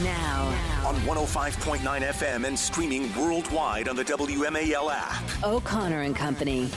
Now. On 105.9 FM and streaming worldwide on the WMAL app. O'Connor and Company.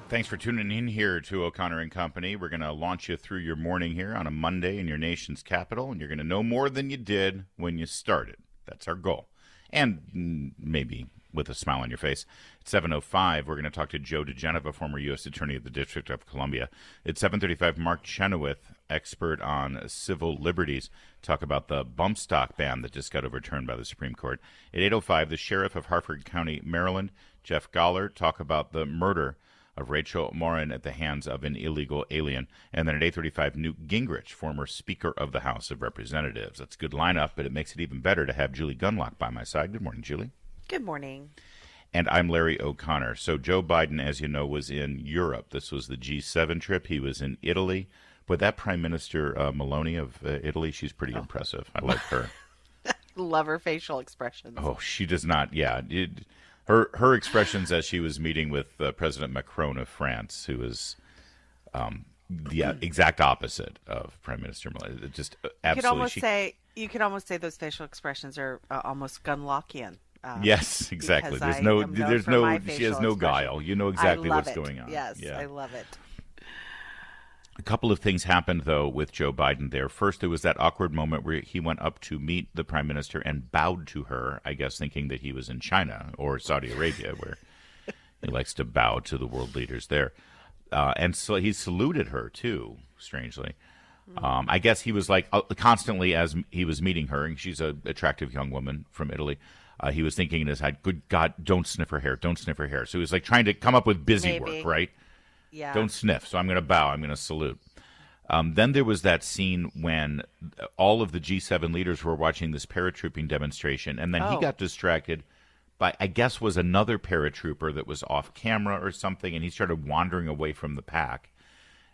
Thanks for tuning in here to O'Connor and Company. We're going to launch you through your morning here on a Monday in your nation's capital, and you're going to know more than you did when you started. That's our goal. And maybe with a smile on your face. At 7:05, we're going to talk to Joe DeGeneva, former U.S. Attorney of the District of Columbia. At 7:35, Mark Chenoweth, expert on civil liberties, talk about the bump stock ban that just got overturned by the Supreme Court. At 8:05, the Sheriff of Harford County, Maryland, Jeff Goller, talk about the murder of Rachel Morin at the hands of an illegal alien. And then at 8:35, Newt Gingrich, former Speaker of the House of Representatives. That's a good lineup, but it makes it even better to have Julie Gunlock by my side. Good morning, Julie. Good morning. And I'm Larry O'Connor. So Joe Biden, as you know, was in Europe. This was the G-7 trip. He was in Italy. But that Prime Minister Meloni of Italy, she's pretty impressive. I like her. Love her facial expressions. Oh, she does not. Yeah. Her expressions as she was meeting with President Macron of France, who is the exact opposite of Prime Minister Meloni. Just absolutely. You could almost say those facial expressions are almost Gunlockian. Yes, exactly. She has no guile. You know exactly what's going on. Yes, yeah. I love it. A couple of things happened, though, with Joe Biden there. First, there was that awkward moment where he went up to meet the prime minister and bowed to her, I guess thinking that he was in China or Saudi Arabia, where he likes to bow to the world leaders there. And so he saluted her, too, strangely. I guess he was like constantly as he was meeting her, and she's an attractive young woman from Italy. He was thinking in his head, good God, don't sniff her hair, don't sniff her hair. So he was like trying to come up with busy work, right? Yeah. Don't sniff. So I'm going to bow. I'm going to salute. Then there was that scene when all of the G7 leaders were watching this paratrooping demonstration, and then he got distracted by, I guess, was another paratrooper that was off camera or something, and he started wandering away from the pack.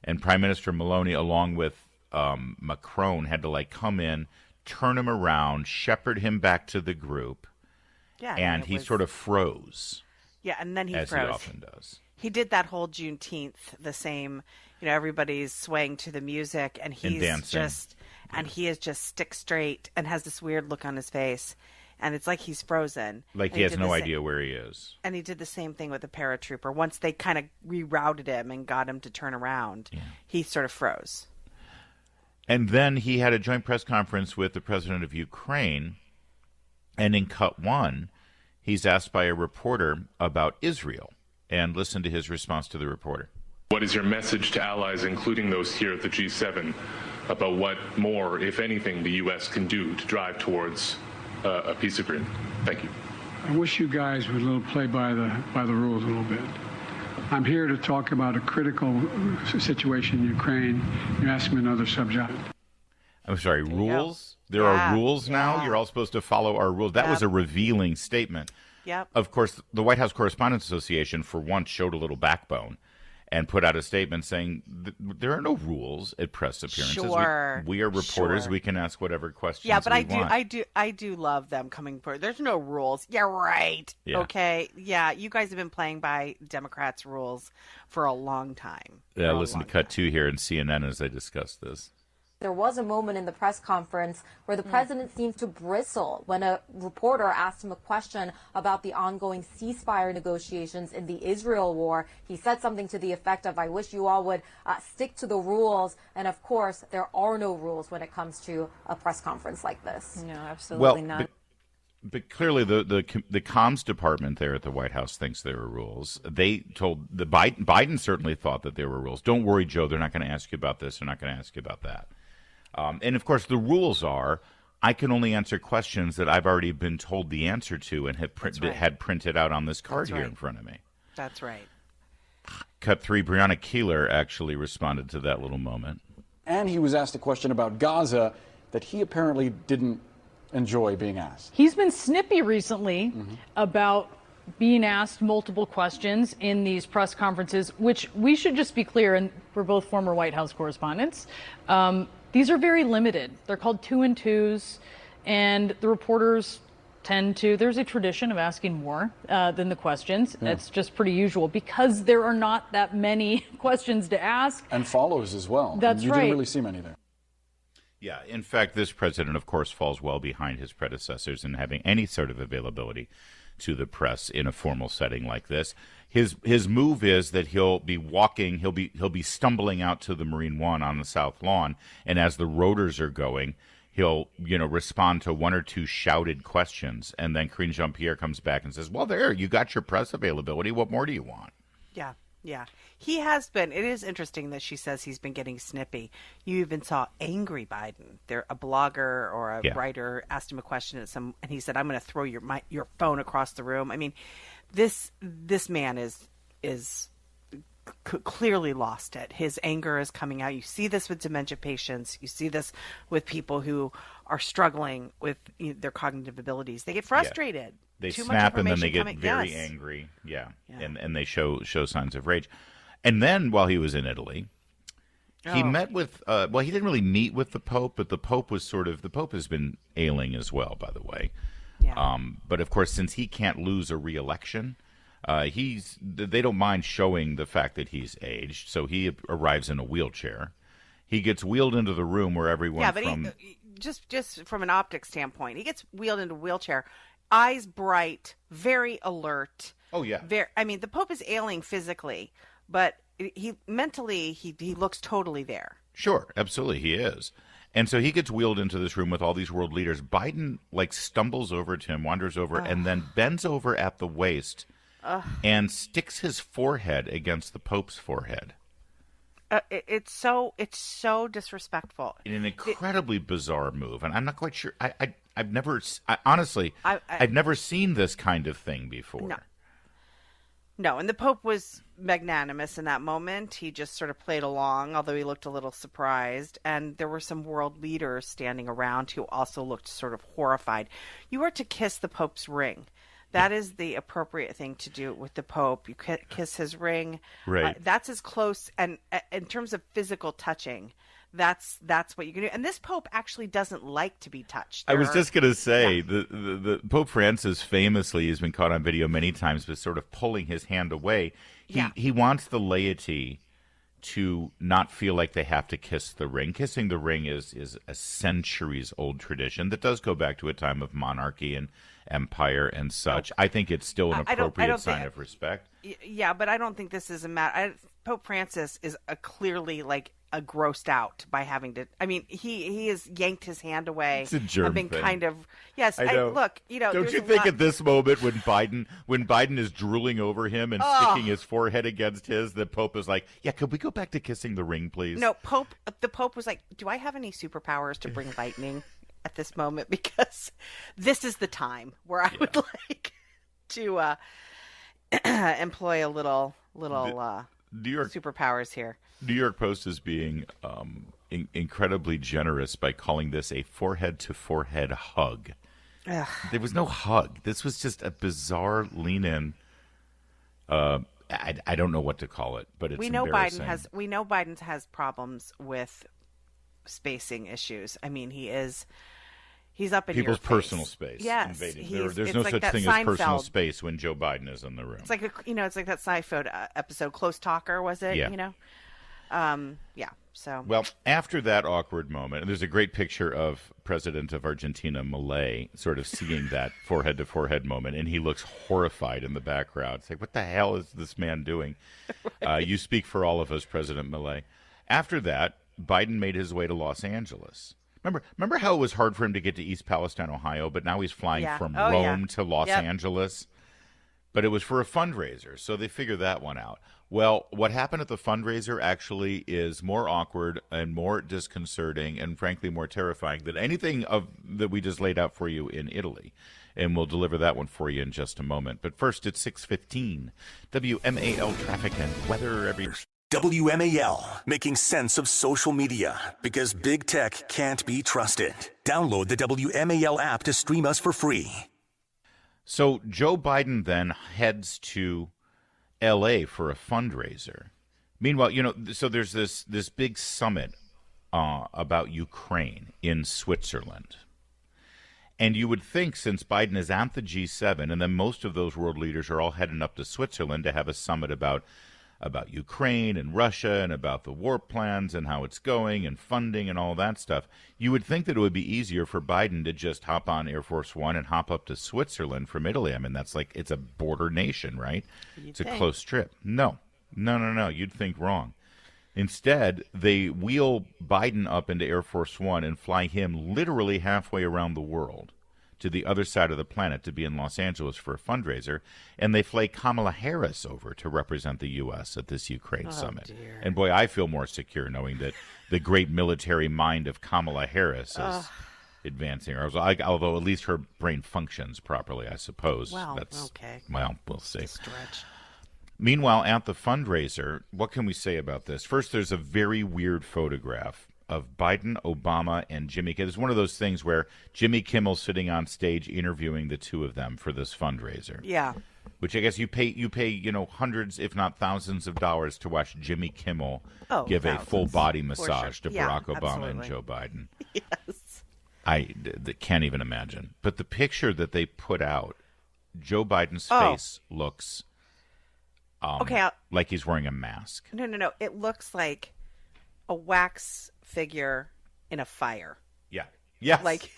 And Prime Minister Meloni, along with Macron, had to like come in, turn him around, shepherd him back to the group. Yeah, and he sort of froze. Yeah, and then he froze. As he often does. He did that whole Juneteenth, the same, everybody's swaying to the music, and he is just stick straight and has this weird look on his face, and it's like he's frozen. Like he has no idea where he is. And he did the same thing with the paratrooper. Once they kind of rerouted him and got him to turn around, he sort of froze. And then he had a joint press conference with the president of Ukraine, and in cut one, he's asked by a reporter about Israel. And listen to his response to the reporter. What is your message to allies, including those here at the G7, about what more, if anything, the U.S. can do to drive towards a peace agreement? Thank you. I wish you guys would play by the rules a little bit. I'm here to talk about a critical situation in Ukraine. You asked me another subject. I'm sorry, rules? There are rules now? You're all supposed to follow our rules? That was a revealing statement. Yep. Of course, the White House Correspondents Association, for once, showed a little backbone and put out a statement saying there are no rules at press appearances. Sure. We are reporters. Sure. We can ask whatever questions we want. I do love them coming forward. There's no rules. Yeah, right. Yeah. Okay. Yeah, you guys have been playing by Democrats' rules for a long time. Yeah, listen to Cut 2 here in CNN as they discuss this. There was a moment in the press conference where the president seemed to bristle when a reporter asked him a question about the ongoing ceasefire negotiations in the Israel war. He said something to the effect of, I wish you all would stick to the rules. And of course, there are no rules when it comes to a press conference like this. No, absolutely not. But clearly the comms department there at the White House thinks there are rules. They told Biden certainly thought that there were rules. Don't worry, Joe. They're not going to ask you about this. They're not going to ask you about that. And, of course, the rules are I can only answer questions that I've already been told the answer to and have had printed out on this card here in front of me. That's right. Cut 3, Breonna Keeler actually responded to that little moment. And he was asked a question about Gaza that he apparently didn't enjoy being asked. He's been snippy recently about being asked multiple questions in these press conferences, which we should just be clear, and we're both former White House correspondents, these are very limited. They're called 2 and 2s, and the reporters there's a tradition of asking more than the questions. Yeah. That's just pretty usual because there are not that many questions to ask. And follows as well. That's right. You didn't really see many there. Yeah, in fact, this president, of course, falls well behind his predecessors in having any sort of availability to the press in a formal setting like this. His move is that he'll be stumbling out to the Marine One on the South Lawn, and as the rotors are going, he'll respond to one or two shouted questions, and then Karine Jean-Pierre comes back and says, "Well, there, you got your press availability. What more do you want?" Yeah. Yeah, he has been. It is interesting that she says he's been getting snippy. You even saw angry Biden. There, a blogger or a writer asked him a question and he said, "I'm going to throw your phone across the room." I mean, this man is clearly lost it. His anger is coming out. You see this with dementia patients. You see this with people who are struggling with their cognitive abilities. They get frustrated. Yeah. They Too snap much and then they get coming. very angry. Yeah. And they show signs of rage. And then while he was in Italy, he met with he didn't really meet with the Pope, but the Pope has been ailing as well, by the way. Yeah. But of course, since he can't lose a re-election, they don't mind showing the fact that he's aged. So he arrives in a wheelchair. He gets wheeled into the room where everyone just from an optics standpoint, he gets wheeled into a wheelchair. Eyes bright, very alert. Oh, yeah. The Pope is ailing physically, but he mentally, he looks totally there. Sure, absolutely, he is. And so he gets wheeled into this room with all these world leaders. Biden, stumbles over to him, wanders over, and then bends over at the waist and sticks his forehead against the Pope's forehead. It's so disrespectful. In an incredibly bizarre move, and I'm not quite sure. I've never seen this kind of thing before. No, and the Pope was magnanimous in that moment. He just sort of played along, although he looked a little surprised. And there were some world leaders standing around who also looked sort of horrified. You are to kiss the Pope's ring. That is the appropriate thing to do with the Pope. You kiss his ring. Right. That's as close, and in terms of physical touching, that's what you can do. And this Pope actually doesn't like to be touched. I was just going to say, the Pope Francis famously has been caught on video many times with sort of pulling his hand away. He wants the laity to not feel like they have to kiss the ring. Kissing the ring is a centuries-old tradition that does go back to a time of monarchy and empire and such. I think it's still an appropriate sign of respect. Yeah, but I don't think this is a matter. Pope Francis is clearly grossed out by having to. I mean, he has yanked his hand away. It's a germ thing. Kind of. Yes, I know. Look, don't you think at this moment when Biden is drooling over him and sticking his forehead against his, the Pope is like, "Yeah, could we go back to kissing the ring, please?" No, the Pope was like, "Do I have any superpowers to bring lightning at this moment? Because this is the time where I would like to employ a little New York superpowers here." New York Post is being incredibly generous by calling this a forehead-to-forehead hug. Ugh. There was no hug. This was just a bizarre lean-in. I don't know what to call it, but it's embarrassing. We know Biden has problems with spacing issues. I mean, he's up in people's your face. Personal space. Yes, there's no such thing as personal space when Joe Biden is in the room. It's like it's like that Seinfeld episode, Close Talker, was it? Yeah. So well, after that awkward moment, and there's a great picture of President of Argentina, Milei, sort of seeing that forehead-to-forehead moment, and he looks horrified in the background. It's like, what the hell is this man doing? Right. You speak for all of us, President Milei. After that, Biden made his way to Los Angeles. Remember how it was hard for him to get to East Palestine, Ohio, but now he's flying from Rome to Los Angeles? But it was for a fundraiser, so they figured that one out. Well, what happened at the fundraiser actually is more awkward and more disconcerting and, frankly, more terrifying than anything that we just laid out for you in Italy. And we'll deliver that one for you in just a moment. But first, it's 6:15. WMAL traffic and weather every... WMAL, making sense of social media because big tech can't be trusted. Download the WMAL app to stream us for free. So Joe Biden then heads to L.A. for a fundraiser. Meanwhile, so there's this big summit about Ukraine in Switzerland. And you would think, since Biden is at the G7, and then most of those world leaders are all heading up to Switzerland to have a summit about about Ukraine and Russia and about the war plans and how it's going and funding and all that stuff, you would think that it would be easier for Biden to just hop on Air Force One and hop up to Switzerland from Italy. I mean, that's like, it's a border nation, right? It's a close trip. No. You'd think wrong. Instead, they wheel Biden up into Air Force One and fly him literally halfway around the world to the other side of the planet to be in Los Angeles for a fundraiser, and they fly Kamala Harris over to represent the U.S. at this Ukraine summit. Dear. And boy, I feel more secure knowing that the great military mind of Kamala Harris is advancing, although at least her brain functions properly, I suppose. Well, okay. Well, we'll see. Stretch. Meanwhile, at the fundraiser, what can we say about this? First, there's a very weird photograph of Biden, Obama, and Jimmy Kimmel. It's one of those things where Jimmy Kimmel's sitting on stage interviewing the two of them for this fundraiser. Yeah. Which I guess you pay hundreds, if not thousands of dollars to watch Jimmy Kimmel give a full body massage to Barack Obama and Joe Biden. Yes. I can't even imagine. But the picture that they put out, Joe Biden's face looks like he's wearing a mask. No. It looks like a wax figure in a fire. Yeah. Yes. Like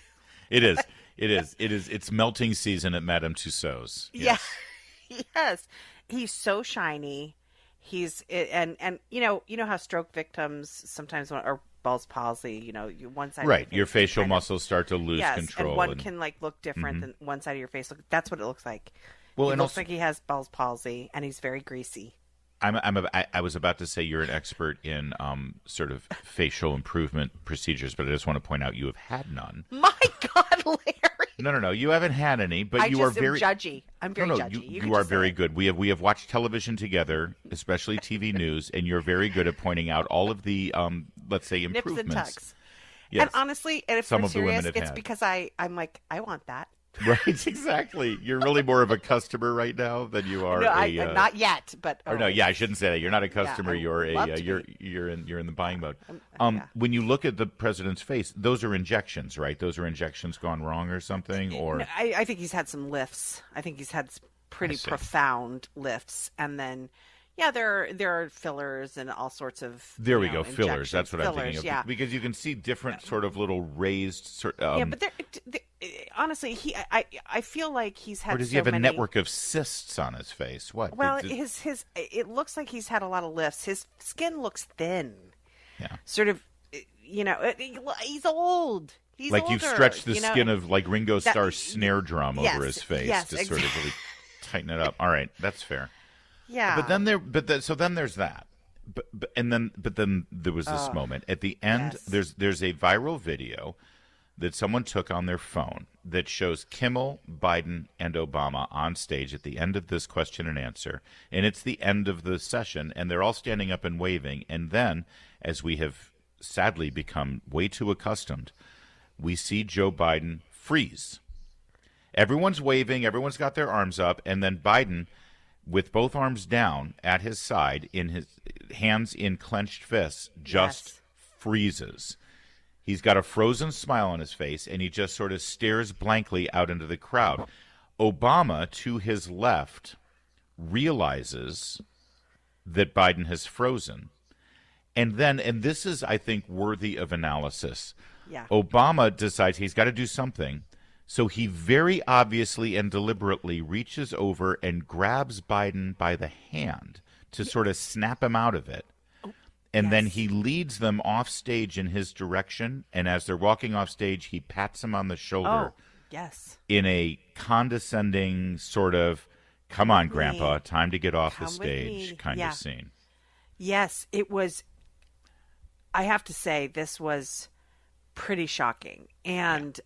it is. It's melting season at Madame Tussauds. Yes. Yeah. Yes. He's so shiny. And you know how stroke victims sometimes or Bell's palsy, one side right. of your Your facial muscles start to lose yes, control. And one can look different than one side of your face. That's what it looks like. Well, it looks like he has Bell's palsy, and he's very greasy. I was about to say you're an expert in sort of facial improvement procedures, but I just want to point out you have had none. My God, Larry! No, you haven't had any, but you are very judgy. I'm very judgy. You are very good. We have watched television together, especially TV news, and you're very good at pointing out all of the let's say improvements. Nips and tucks. Yes. And honestly, and if I'm serious, it's because I'm like, I want that. Right, exactly. You're really more of a customer right now than you are. No, not yet, but I shouldn't say that. You're not a customer. Yeah, you're in the buying mode. When you look at the president's face, those are injections, right? Those are injections gone wrong or something. Or no, I think he's had some lifts. I think he's had pretty profound lifts, and then. Yeah, there are fillers and all sorts of. There we go, fillers. That's what fillers, I'm thinking of. Yeah. Because you can see different sort of little raised. Yeah, but honestly, I feel like he's had. Or does he have a network of cysts on his face? What? Well, it looks like he's had a lot of lifts. His skin looks thin. Yeah. Sort of, he's old. He's like older, you've stretched the skin of like Ringo Starr's snare drum over his face to exactly. sort of really tighten it up. All right, that's fair. Yeah, but then there's that, but then there was this moment at the end. Yes. There's a viral video that someone took on their phone that shows Kimmel, Biden, and Obama on stage at the end of this question and answer, and it's the end of the session, and they're all standing up and waving, and then, as we have sadly become way too accustomed, we see Joe Biden freeze. Everyone's waving, everyone's got their arms up, and then Biden, with both arms down at his side, in his hands in clenched fists, just freezes. He's got a frozen smile on his face, and he just sort of stares blankly out into the crowd. Obama, to his left, realizes that Biden has frozen. And this is, I think, worthy of analysis. Yeah. Obama decides he's got to do something. So he very obviously and deliberately reaches over and grabs Biden by the hand to sort of snap him out of it. And then he leads them off stage in his direction. And as they're walking off stage, he pats him on the shoulder. In a condescending sort of, come on, Grandpa, time to get off the stage kind of scene. Yes, it was. I have to say, this was pretty shocking. And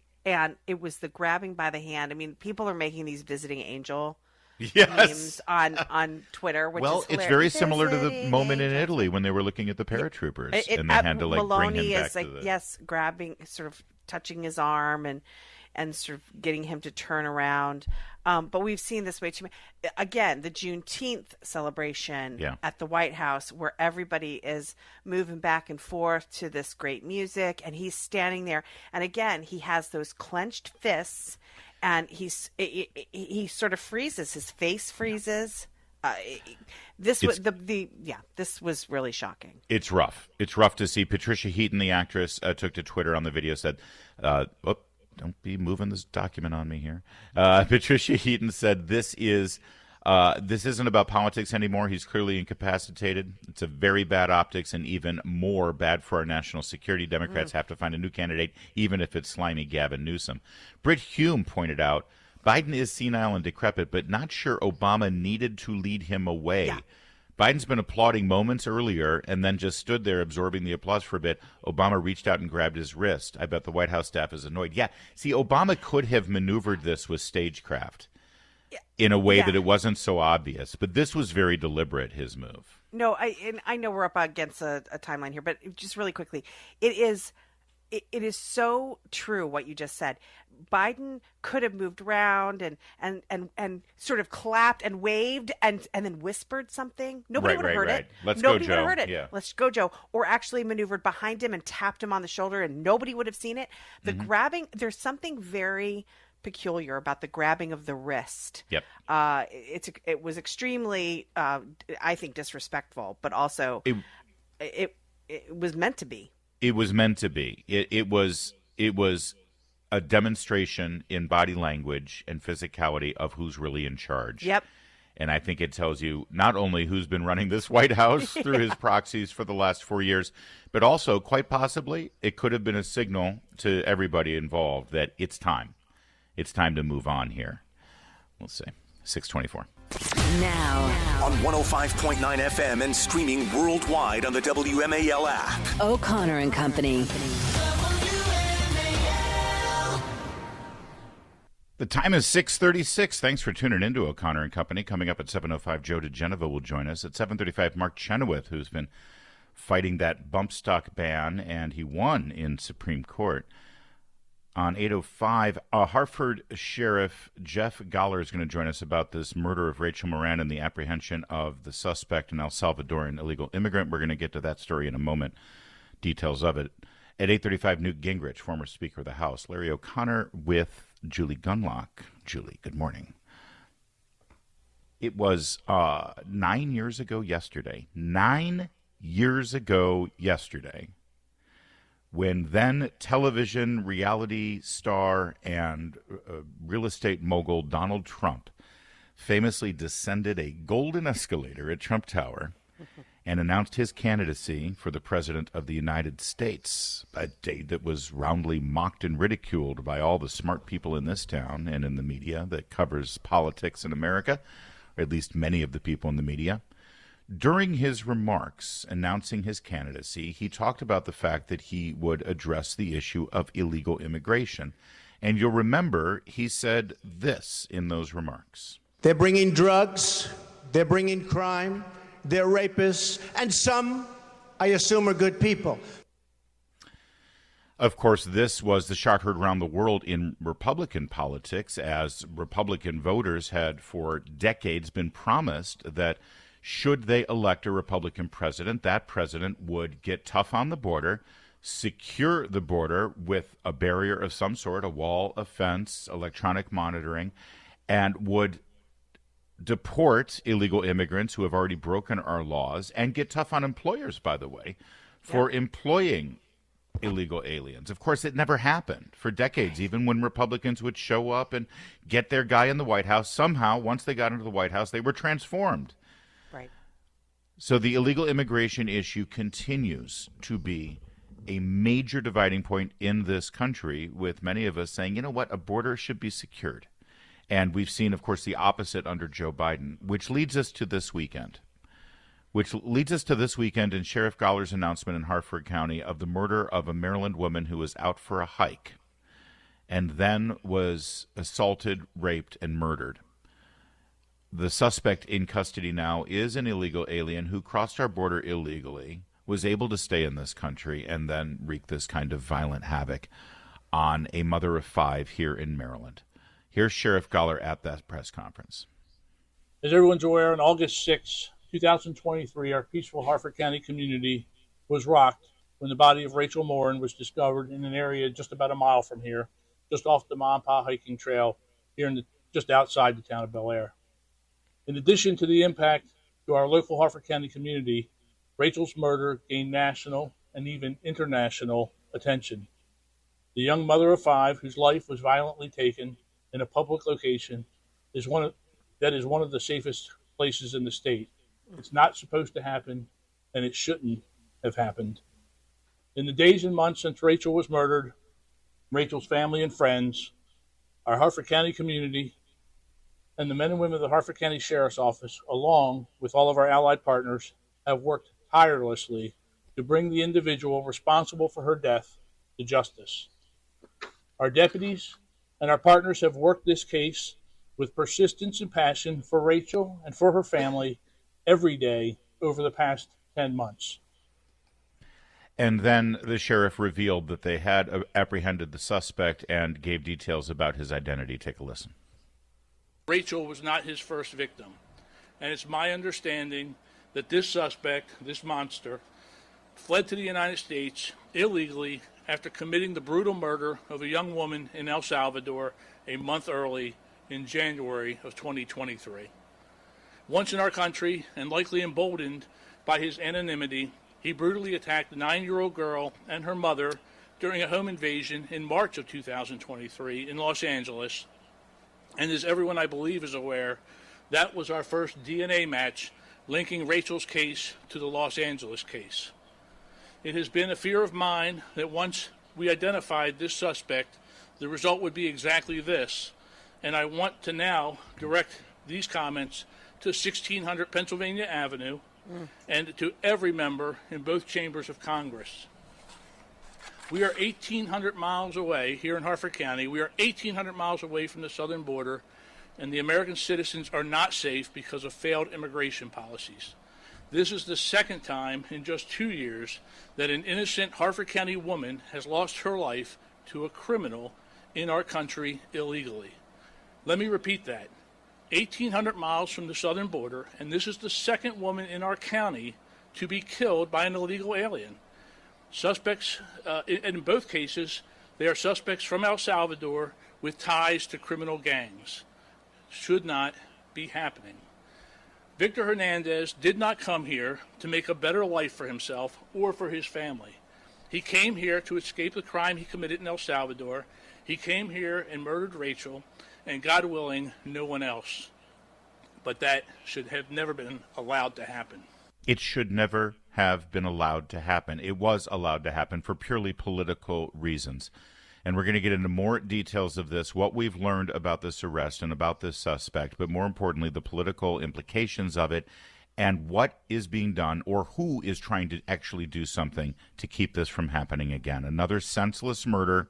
it was the grabbing by the hand. I mean, people are making these visiting angel memes on Twitter, which is it's very similar to the moment in Italy when they were looking at the paratroopers and they had to Maloney bring him back is like, grabbing, sort of touching his arm and sort of getting him to turn around. But we've seen this way too much. Again, the Juneteenth celebration at the White House, where everybody is moving back and forth to this great music, and he's standing there. And again, he has those clenched fists, and he sort of freezes. His face freezes. This was this was really shocking. It's rough. It's rough to see. Patricia Heaton, the actress, took to Twitter on the video, said, don't be moving this document on me here. Patricia Heaton said, this isn't about politics anymore. He's clearly incapacitated. It's a very bad optics and even more bad for our national security. Democrats have to find a new candidate, even if it's slimy Gavin Newsom. Britt Hume pointed out, Biden is senile and decrepit, but not sure Obama needed to lead him away. Yeah. Biden's been applauding moments earlier and then just stood there absorbing the applause for a bit. Obama reached out and grabbed his wrist. I bet the White House staff is annoyed. Yeah, see, Obama could have maneuvered this with stagecraft in a way that it wasn't so obvious. But this was very deliberate, his move. No, I know we're up against a timeline here, but just really quickly, it is so true what you just said. Biden could have moved around and sort of clapped and waved and then whispered something. Nobody would have heard it. Nobody would have heard it. Yeah. Let's go, Joe. Or actually maneuvered behind him and tapped him on the shoulder and nobody would have seen it. The grabbing, there's something very peculiar about the grabbing of the wrist. Yep. It was extremely, I think, disrespectful, but also it was meant to be. It was meant to be. It was a demonstration in body language and physicality of who's really in charge. Yep. And I think it tells you not only who's been running this White House through his proxies for the last 4 years, but also, quite possibly, it could have been a signal to everybody involved that it's time. It's time to move on here. We'll see. 6:24. Now on 105.9 FM and streaming worldwide on the WMAL app. O'Connor and Company. The time is 6:36. Thanks for tuning in to O'Connor and Company. Coming up at 7:05, Joe DeGenova will join us. At 7:35, Mark Chenoweth, who's been fighting that bump stock ban, and he won in Supreme Court. On 8:05, Hartford Sheriff Jeff Galler is going to join us about this murder of Rachel Moran and the apprehension of the suspect, an El Salvadoran illegal immigrant. We're going to get to that story in a moment, details of it. At 8:35, Newt Gingrich, former Speaker of the House. Larry O'Connor with Julie Gunlock. Julie, good morning. It was 9 years ago yesterday. 9 years ago yesterday, when then television reality star and real estate mogul Donald Trump famously descended a golden escalator at Trump Tower and announced his candidacy for the President of the United States, a day that was roundly mocked and ridiculed by all the smart people in this town and in the media that covers politics in America, or at least many of the people in the media. During his remarks announcing his candidacy, he talked about the fact that he would address the issue of illegal immigration. And you'll remember he said this in those remarks. They're bringing drugs, they're bringing crime, they're rapists, and some, I assume, are good people. Of course, this was the shot heard around the world in Republican politics, as Republican voters had for decades been promised that should they elect a Republican president, that president would get tough on the border, secure the border with a barrier of some sort, a wall, a fence, electronic monitoring, and would deport illegal immigrants who have already broken our laws, and get tough on employers, by the way, for employing illegal aliens. Of course, it never happened for decades. Even when Republicans would show up and get their guy in the White House, somehow, once they got into the White House, they were transformed. Right. So the illegal immigration issue continues to be a major dividing point in this country, with many of us saying, you know what, a border should be secured. And we've seen, of course, the opposite under Joe Biden, which leads us to this weekend. And Sheriff Galler's announcement in Hartford County of the murder of a Maryland woman who was out for a hike and then was assaulted, raped, and murdered. The suspect in custody now is an illegal alien who crossed our border illegally, was able to stay in this country, and then wreak this kind of violent havoc on a mother of 5 here in Maryland. Here's Sheriff Galler at that press conference. As everyone's aware, on August 6, 2023, our peaceful Hartford County community was rocked when the body of Rachel Moran was discovered in an area just about a mile from here, just off the Ma and Pa hiking trail here just outside the town of Bel Air. In addition to the impact to our local Harford County community, Rachel's murder gained national and even international attention. The young mother of 5, whose life was violently taken in a public location, is one of the safest places in the state. It's not supposed to happen, and it shouldn't have happened. In the days and months since Rachel was murdered, Rachel's family and friends, our Harford County community, and the men and women of the Harford County Sheriff's Office, along with all of our allied partners, have worked tirelessly to bring the individual responsible for her death to justice. Our deputies and our partners have worked this case with persistence and passion for Rachel and for her family every day over the past 10 months. And then the sheriff revealed that they had apprehended the suspect and gave details about his identity. Take a listen. Rachel was not his first victim, and it's my understanding that this suspect, this monster, fled to the United States illegally after committing the brutal murder of a young woman in El Salvador a month early in January of 2023. Once in our country, and likely emboldened by his anonymity, he brutally attacked a 9-year-old girl and her mother during a home invasion in March of 2023 in Los Angeles. And as everyone I believe is aware, that was our first DNA match linking Rachel's case to the Los Angeles case. It has been a fear of mine that once we identified this suspect, the result would be exactly this. And I want to now direct these comments to 1600 Pennsylvania Avenue and to every member in both chambers of Congress. We are 1,800 miles away here in Harford County. We are 1,800 miles away from the southern border, and the American citizens are not safe because of failed immigration policies. This is the second time in just 2 years that an innocent Harford County woman has lost her life to a criminal in our country illegally. Let me repeat that. 1,800 miles from the southern border, and this is the second woman in our county to be killed by an illegal alien. Suspects, in both cases, they are suspects from El Salvador with ties to criminal gangs. Should not be happening. Victor Hernandez did not come here to make a better life for himself or for his family. He came here to escape the crime he committed in El Salvador. He came here and murdered Rachel, and God willing, no one else. But that should have never been allowed to happen. It should never have been allowed to happen. It was allowed to happen for purely political reasons. And we're going to get into more details of this, what we've learned about this arrest and about this suspect, but more importantly, the political implications of it and what is being done or who is trying to actually do something to keep this from happening again. Another senseless murder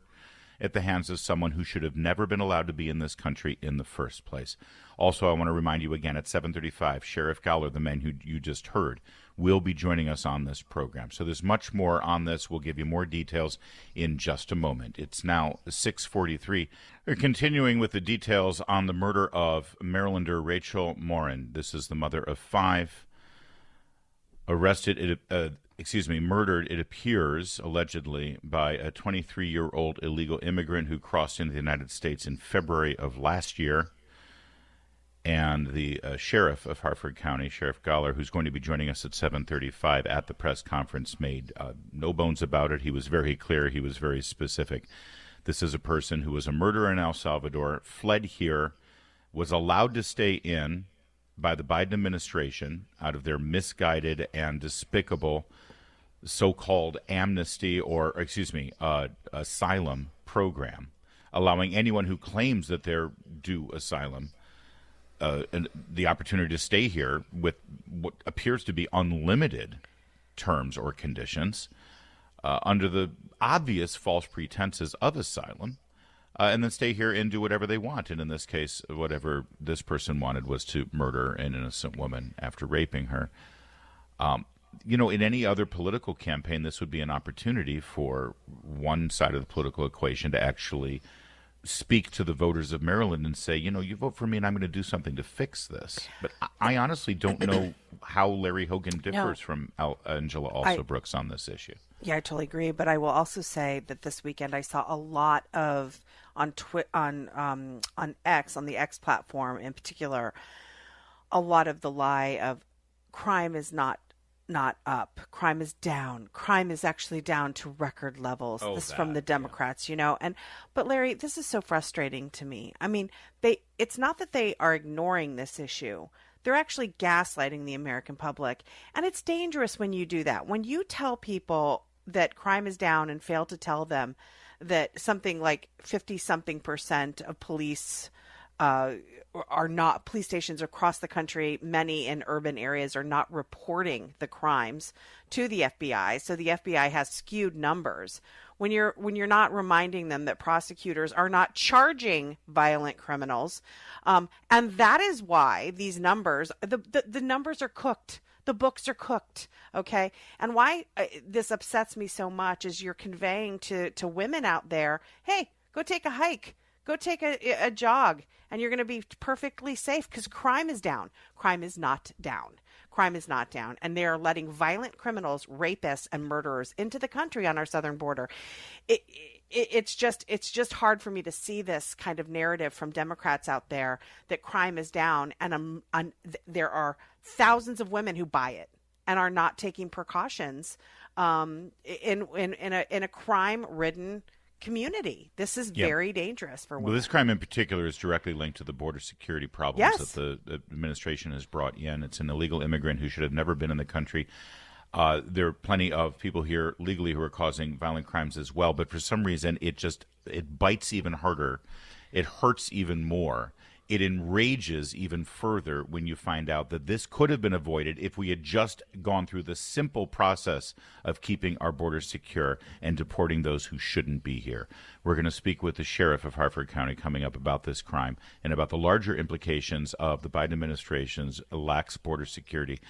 at the hands of someone who should have never been allowed to be in this country in the first place. Also, I want to remind you again, at 7:35, Sheriff Gowler, the man who you just heard, will be joining us on this program. So there's much more on this. We'll give you more details in just a moment. It's now 6:43. We're continuing with the details on the murder of Marylander Rachel Morin. This is the mother of 5. Murdered, it appears, allegedly, by a 23-year-old illegal immigrant who crossed into the United States in February of last year. And the sheriff of Harford County, Sheriff Gowler, who's going to be joining us at 7:35 at the press conference, made no bones about it. He was very clear. He was very specific. This is a person who was a murderer in El Salvador, fled here, was allowed to stay in by the Biden administration out of their misguided and despicable so-called amnesty asylum program, allowing anyone who claims that they're due asylum the opportunity to stay here with what appears to be unlimited terms or conditions under the obvious false pretenses of asylum, and then stay here and do whatever they want. And in this case, whatever this person wanted was to murder an innocent woman after raping her. In any other political campaign, this would be an opportunity for one side of the political equation to actually speak to the voters of Maryland and say, you vote for me and I'm going to do something to fix this. But I honestly don't know how Larry Hogan differs from Angela Brooks on this issue. Yeah, I totally agree. But I will also say that this weekend I saw a lot of on X, on the X platform in particular, a lot of the lie of crime is not up, crime is down, crime is actually down to record levels. This from the Democrats, but Larry, this is so frustrating to me. I mean, it's not that they are ignoring this issue. They're actually gaslighting the American public. And it's dangerous when you do that. When you tell people that crime is down and fail to tell them that something like 50-something% of police police stations across the country, many in urban areas, are not reporting the crimes to the FBI. So the FBI has skewed numbers. When you're not reminding them that prosecutors are not charging violent criminals, and that is why these numbers, the numbers are cooked. The books are cooked, okay? And why this upsets me so much is you're conveying to women out there, hey, go take a hike, go take a jog, and you're going to be perfectly safe because crime is down. Crime is not down. Crime is not down. And they are letting violent criminals, rapists, and murderers into the country on our southern border. It's just hard for me to see this kind of narrative from Democrats out there that crime is down, and there are thousands of women who buy it and are not taking precautions in a crime-ridden community. This is very dangerous for women. Well, this crime in particular is directly linked to the border security problems that the administration has brought in. It's an illegal immigrant who should have never been in the country. There are plenty of people here legally who are causing violent crimes as well, but for some reason it bites even harder. It hurts even more. It enrages even further when you find out that this could have been avoided if we had just gone through the simple process of keeping our borders secure and deporting those who shouldn't be here. We're going to speak with the sheriff of Harford County coming up about this crime and about the larger implications of the Biden administration's lax border security